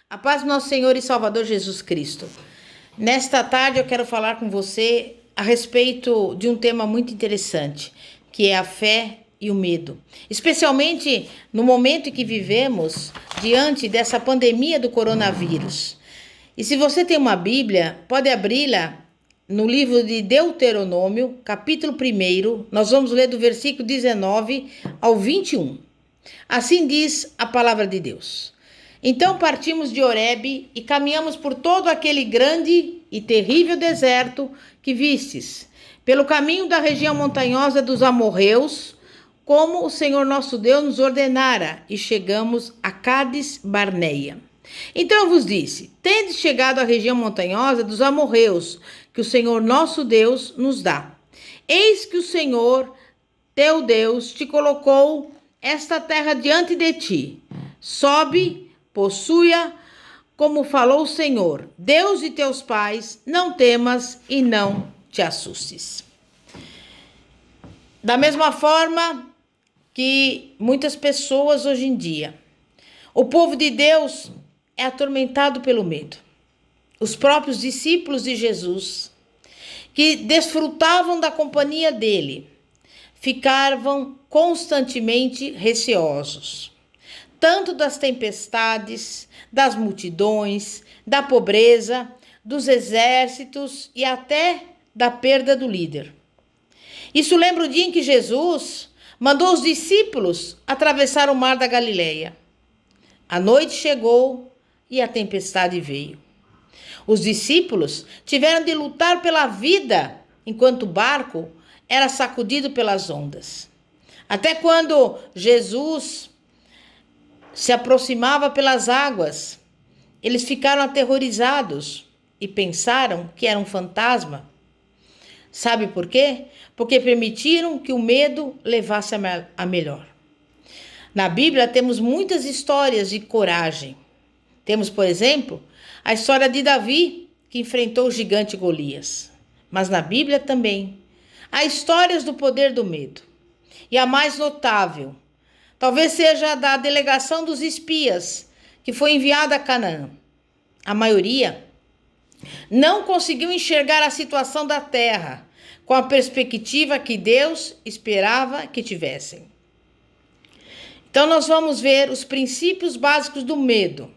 A paz do nosso Senhor e Salvador Jesus Cristo. Nesta tarde eu quero falar com você a respeito de um tema muito interessante, que é a fé e o medo. Especialmente no momento em que vivemos, diante dessa pandemia do coronavírus. E se você tem uma Bíblia, pode abri-la no livro de Deuteronômio, capítulo 1, nós vamos ler do versículo 19 ao 21. Assim diz a palavra de Deus. Então partimos de Horebe e caminhamos por todo aquele grande e terrível deserto que vistes, pelo caminho da região montanhosa dos amorreus, como o Senhor nosso Deus nos ordenara, e chegamos a Cádiz Barneia. Então eu vos disse: tendes chegado à região montanhosa dos amorreus, que o Senhor nosso Deus nos dá. Eis que o Senhor teu Deus te colocou esta terra diante de ti. Sobe, possua, como falou o Senhor, Deus de teus pais, não temas e não te assustes. Da mesma forma que muitas pessoas hoje em dia, o povo de Deus é atormentado pelo medo. Os próprios discípulos de Jesus, que desfrutavam da companhia dele, ficavam constantemente receosos, tanto das tempestades, das multidões, da pobreza, dos exércitos e até da perda do líder. Isso lembra o dia em que Jesus mandou os discípulos atravessar o mar da Galileia. A noite chegou e a tempestade veio. Os discípulos tiveram de lutar pela vida enquanto o barco era sacudido pelas ondas. Até quando Jesus se aproximava pelas águas, eles ficaram aterrorizados e pensaram que era um fantasma. Sabe por quê? Porque permitiram que o medo levasse a melhor. Na Bíblia temos muitas histórias de coragem. Temos, por exemplo, a história de Davi, que enfrentou o gigante Golias. Mas na Bíblia também há histórias do poder do medo. E a mais notável, talvez seja a da delegação dos espias, que foi enviada a Canaã. A maioria não conseguiu enxergar a situação da terra com a perspectiva que Deus esperava que tivessem. Então nós vamos ver os princípios básicos do medo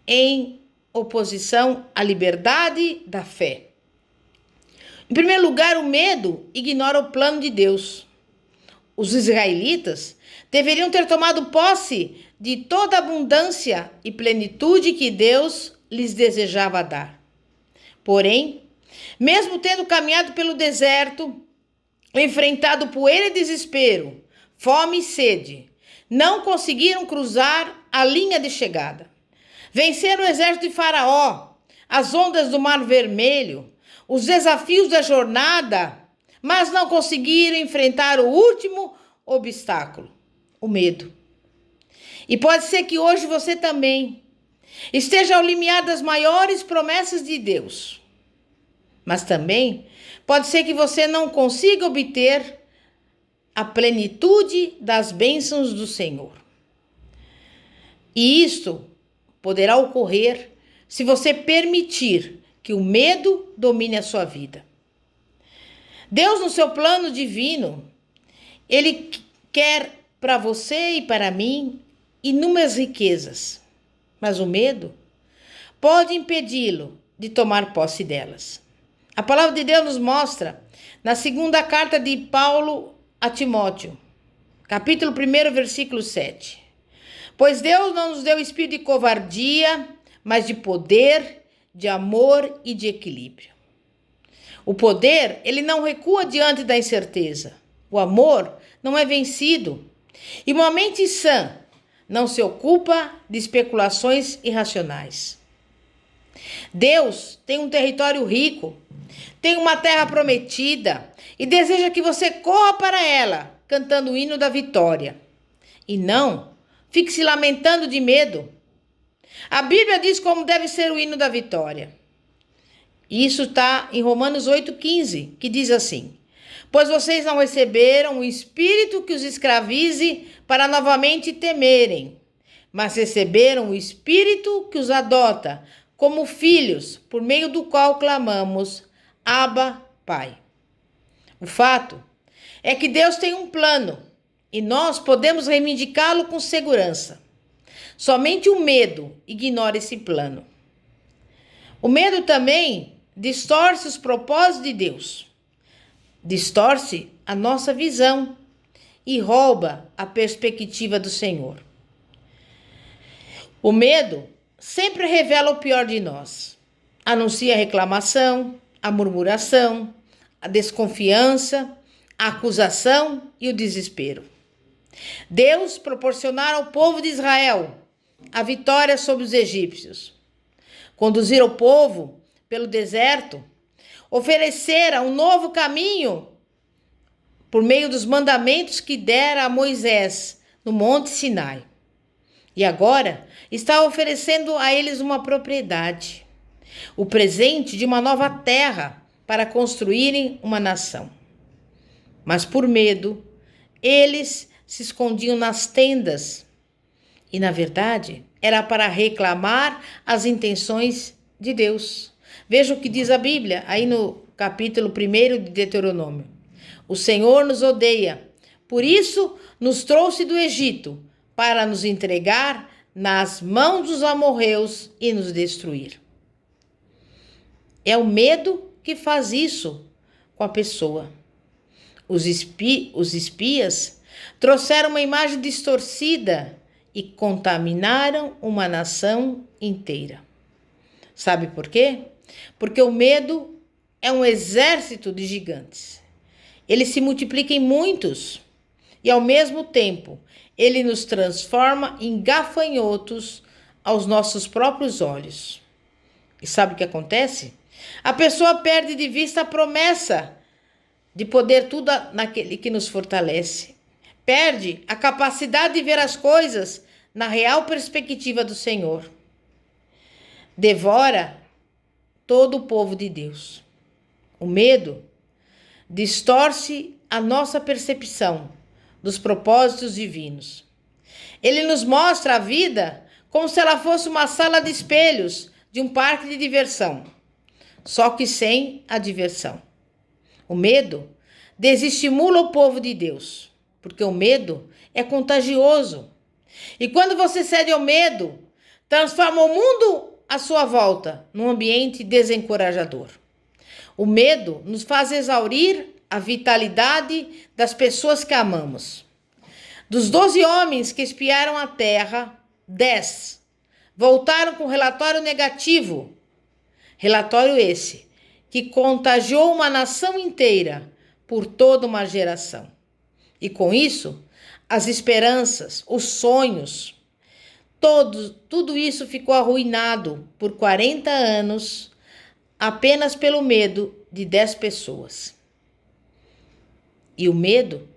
em oposição à liberdade da fé. Em primeiro lugar, o medo ignora o plano de Deus. Os israelitas deveriam ter tomado posse de toda a abundância e plenitude que Deus lhes desejava dar. Porém, mesmo tendo caminhado pelo deserto, enfrentado poeira e desespero, fome e sede, não conseguiram cruzar a linha de chegada. Venceram o exército de Faraó, as ondas do Mar Vermelho, os desafios da jornada, mas não conseguiram enfrentar o último obstáculo, o medo. E pode ser que hoje você também esteja ao limiar das maiores promessas de Deus. Mas também pode ser que você não consiga obter a plenitude das bênçãos do Senhor. E isto poderá ocorrer se você permitir que o medo domine a sua vida. Deus, no seu plano divino, Ele quer para você e para mim inúmeras riquezas, mas o medo pode impedi-lo de tomar posse delas. A palavra de Deus nos mostra na segunda carta de Paulo a Timóteo, capítulo 1, versículo 7. Pois Deus não nos deu espírito de covardia, mas de poder, de amor e de equilíbrio. O poder, ele não recua diante da incerteza. O amor não é vencido. E uma mente sã não se ocupa de especulações irracionais. Deus tem um território rico, tem uma terra prometida e deseja que você corra para ela, cantando o hino da vitória. E não fique se lamentando de medo. A Bíblia diz como deve ser o hino da vitória. Isso está em Romanos 8,15, que diz assim: pois vocês não receberam o espírito que os escravize para novamente temerem, mas receberam o Espírito que os adota como filhos, por meio do qual clamamos, Abba, Pai. O fato é que Deus tem um plano e nós podemos reivindicá-lo com segurança. Somente o medo ignora esse plano. O medo também distorce os propósitos de Deus, distorce a nossa visão e rouba a perspectiva do Senhor. O medo sempre revela o pior de nós. Anuncia a reclamação, a murmuração, a desconfiança, a acusação e o desespero. Deus proporcionara ao povo de Israel a vitória sobre os egípcios. Conduzir o povo pelo deserto, oferecera um novo caminho por meio dos mandamentos que dera a Moisés no Monte Sinai. E agora está oferecendo a eles uma propriedade, o presente de uma nova terra para construírem uma nação. Mas por medo, eles se escondiam nas tendas e, na verdade, era para reclamar as intenções de Deus. Veja o que diz a Bíblia, aí no capítulo 1 de Deuteronômio. O Senhor nos odeia, por isso nos trouxe do Egito, para nos entregar nas mãos dos amorreus e nos destruir. É o medo que faz isso com a pessoa. Os espias trouxeram uma imagem distorcida e contaminaram uma nação inteira. Sabe por quê? Porque o medo é um exército de gigantes. Ele se multiplica em muitos e, ao mesmo tempo, ele nos transforma em gafanhotos aos nossos próprios olhos. E sabe o que acontece? A pessoa perde de vista a promessa de poder tudo naquele que nos fortalece. Perde a capacidade de ver as coisas na real perspectiva do Senhor. Devora todo o povo de Deus. O medo distorce a nossa percepção dos propósitos divinos. Ele nos mostra a vida como se ela fosse uma sala de espelhos de um parque de diversão, só que sem a diversão. O medo desestimula o povo de Deus, porque o medo é contagioso. E quando você cede ao medo, transforma o mundo à sua volta num ambiente desencorajador. O medo nos faz exaurir a vitalidade das pessoas que amamos. Dos 12 homens que espiaram a terra, 10 voltaram com relatório negativo. Relatório esse que contagiou uma nação inteira por toda uma geração. E com isso, as esperanças, os sonhos, tudo isso ficou arruinado por 40 anos apenas pelo medo de 10 pessoas. E o medo,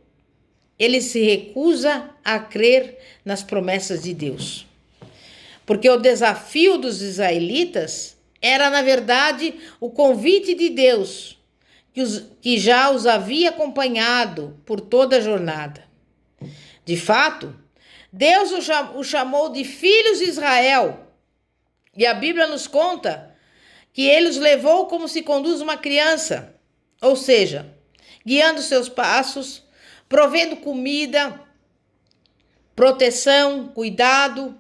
ele se recusa a crer nas promessas de Deus. Porque o desafio dos israelitas era, na verdade, o convite de Deus, que já os havia acompanhado por toda a jornada. De fato, Deus o chamou de filhos de Israel. E a Bíblia nos conta que ele os levou como se conduz uma criança, ou seja, guiando seus passos, provendo comida, proteção, cuidado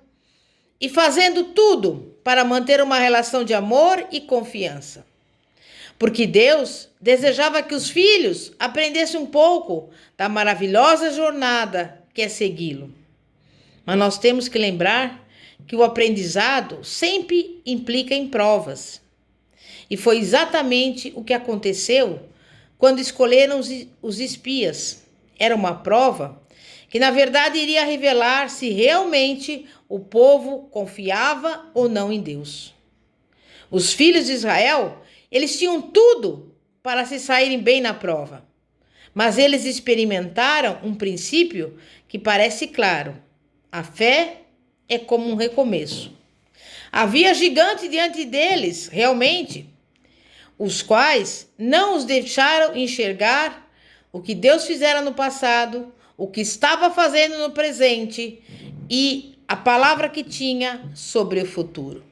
e fazendo tudo para manter uma relação de amor e confiança. Porque Deus desejava que os filhos aprendessem um pouco da maravilhosa jornada que é segui-lo. Mas nós temos que lembrar que o aprendizado sempre implica em provas. E foi exatamente o que aconteceu quando escolheram os espias. Era uma prova que, na verdade, iria revelar se realmente o povo confiava ou não em Deus. Os filhos de Israel, eles tinham tudo para se saírem bem na prova. Mas eles experimentaram um princípio que parece claro. A fé é como um recomeço. Havia gigante diante deles, realmente, os quais não os deixaram enxergar o que Deus fizera no passado, o que estava fazendo no presente e a palavra que tinha sobre o futuro.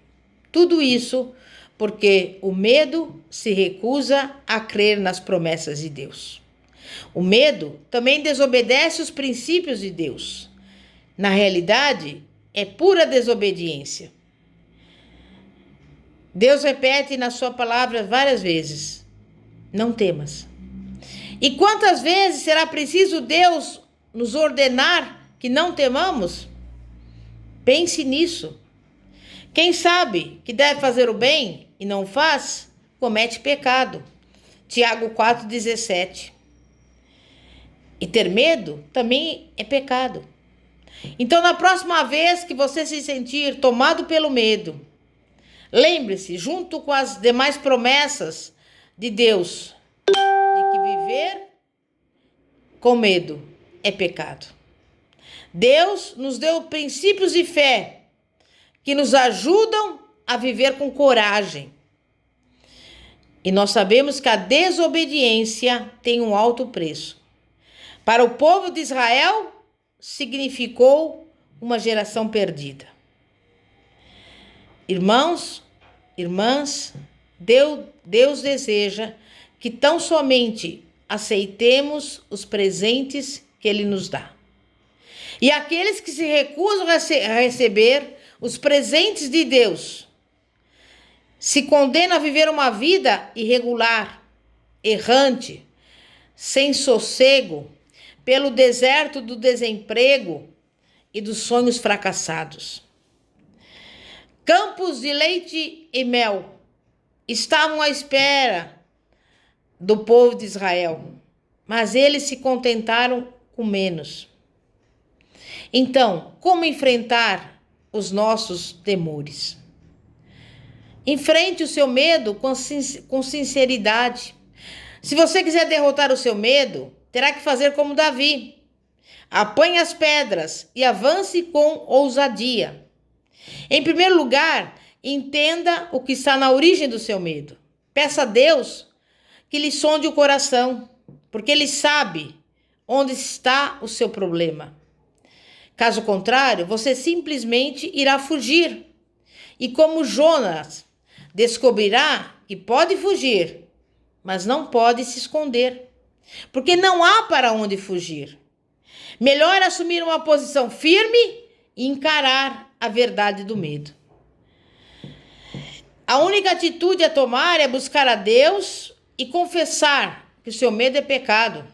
Tudo isso porque o medo se recusa a crer nas promessas de Deus. O medo também desobedece os princípios de Deus. Na realidade, é pura desobediência. Deus repete na sua palavra várias vezes: não temas. E quantas vezes será preciso Deus nos ordenar que não temamos? Pense nisso. Quem sabe que deve fazer o bem e não faz, comete pecado. Tiago 4,17. E ter medo também é pecado. Então, na próxima vez que você se sentir tomado pelo medo, lembre-se, junto com as demais promessas de Deus, de que viver com medo é pecado. Deus nos deu princípios de fé que nos ajudam a viver com coragem. E nós sabemos que a desobediência tem um alto preço. Para o povo de Israel, significou uma geração perdida. Irmãos, irmãs, Deus deseja que tão somente aceitemos os presentes que Ele nos dá. E aqueles que se recusam a receber os presentes de Deus se condenam a viver uma vida irregular, errante, sem sossego, pelo deserto do desemprego e dos sonhos fracassados. Campos de leite e mel estavam à espera do povo de Israel, mas eles se contentaram com menos. Então, como enfrentar os nossos temores? Enfrente o seu medo com sinceridade. Se você quiser derrotar o seu medo, terá que fazer como Davi. Apanhe as pedras e avance com ousadia. Em primeiro lugar, entenda o que está na origem do seu medo. Peça a Deus que lhe sonde o coração, porque Ele sabe onde está o seu problema. Caso contrário, você simplesmente irá fugir. E como Jonas, descobrirá que pode fugir, mas não pode se esconder, porque não há para onde fugir. Melhor assumir uma posição firme e encarar a verdade do medo. A única atitude a tomar é buscar a Deus e confessar que o seu medo é pecado.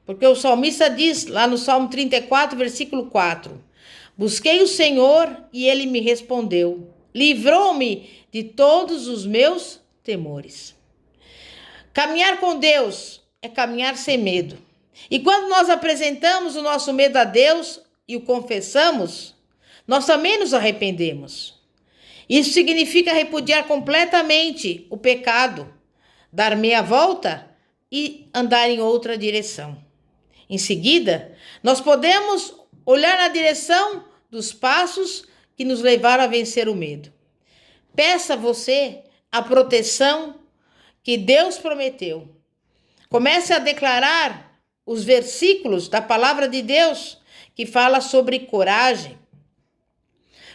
Porque o salmista diz lá no Salmo 34, versículo 4: busquei o Senhor e Ele me respondeu. Livrou-me de todos os meus temores. Caminhar com Deus é caminhar sem medo. E quando nós apresentamos o nosso medo a Deus e o confessamos, nós também nos arrependemos. Isso significa repudiar completamente o pecado, dar meia volta e andar em outra direção. Em seguida, nós podemos olhar na direção dos passos que nos levaram a vencer o medo. Peça você a proteção que Deus prometeu. Comece a declarar os versículos da palavra de Deus que fala sobre coragem.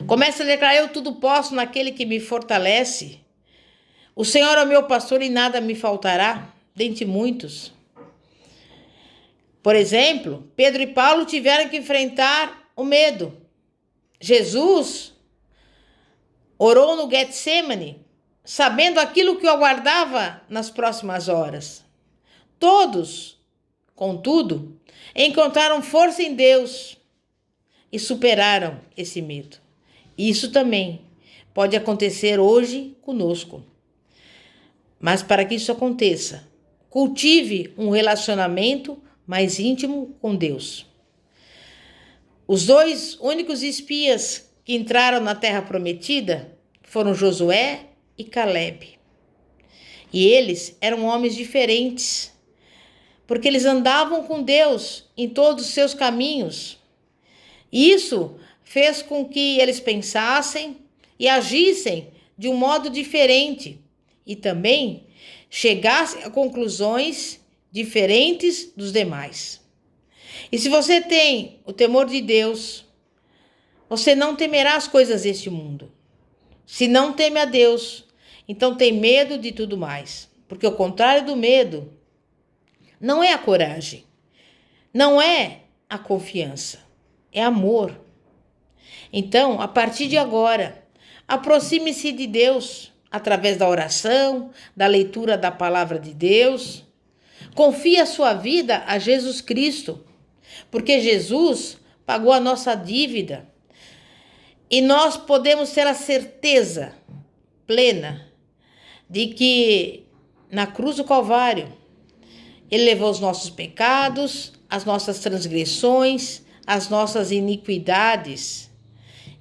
Comece a declarar: eu tudo posso naquele que me fortalece. O Senhor é o meu pastor e nada me faltará, dentre muitos. Por exemplo, Pedro e Paulo tiveram que enfrentar o medo. Jesus orou no Getsêmani, sabendo aquilo que o aguardava nas próximas horas. Todos, contudo, encontraram força em Deus e superaram esse medo. Isso também pode acontecer hoje conosco. Mas para que isso aconteça, cultive um relacionamento mais íntimo com Deus. Os dois únicos espias que entraram na Terra Prometida foram Josué e Caleb. E eles eram homens diferentes, porque eles andavam com Deus em todos os seus caminhos. E isso fez com que eles pensassem e agissem de um modo diferente e também chegassem a conclusões diferentes dos demais. E se você tem o temor de Deus, você não temerá as coisas deste mundo. Se não teme a Deus, então tem medo de tudo mais. Porque o contrário do medo não é a coragem, não é a confiança, é amor. Então, a partir de agora, aproxime-se de Deus através da oração, da leitura da palavra de Deus. Confie a sua vida a Jesus Cristo, porque Jesus pagou a nossa dívida e nós podemos ter a certeza plena de que na cruz do Calvário Ele levou os nossos pecados, as nossas transgressões, as nossas iniquidades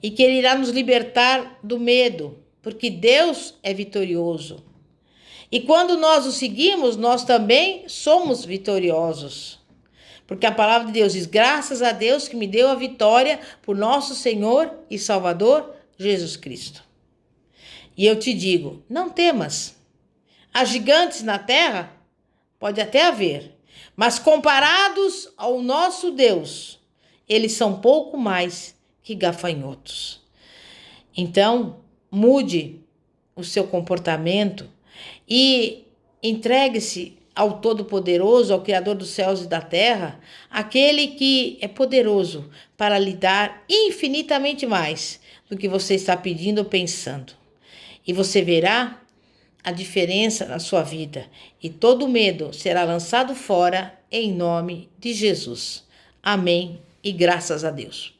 e que Ele irá nos libertar do medo, porque Deus é vitorioso. E quando nós o seguimos, nós também somos vitoriosos. Porque a palavra de Deus diz: graças a Deus que me deu a vitória por nosso Senhor e Salvador Jesus Cristo. E eu te digo, não temas. Há gigantes na terra? Pode até haver. Mas comparados ao nosso Deus, eles são pouco mais que gafanhotos. Então, mude o seu comportamento e entregue-se ao Todo-Poderoso, ao Criador dos céus e da terra, aquele que é poderoso para lhe dar infinitamente mais do que você está pedindo ou pensando. E você verá a diferença na sua vida e todo medo será lançado fora em nome de Jesus. Amém e graças a Deus.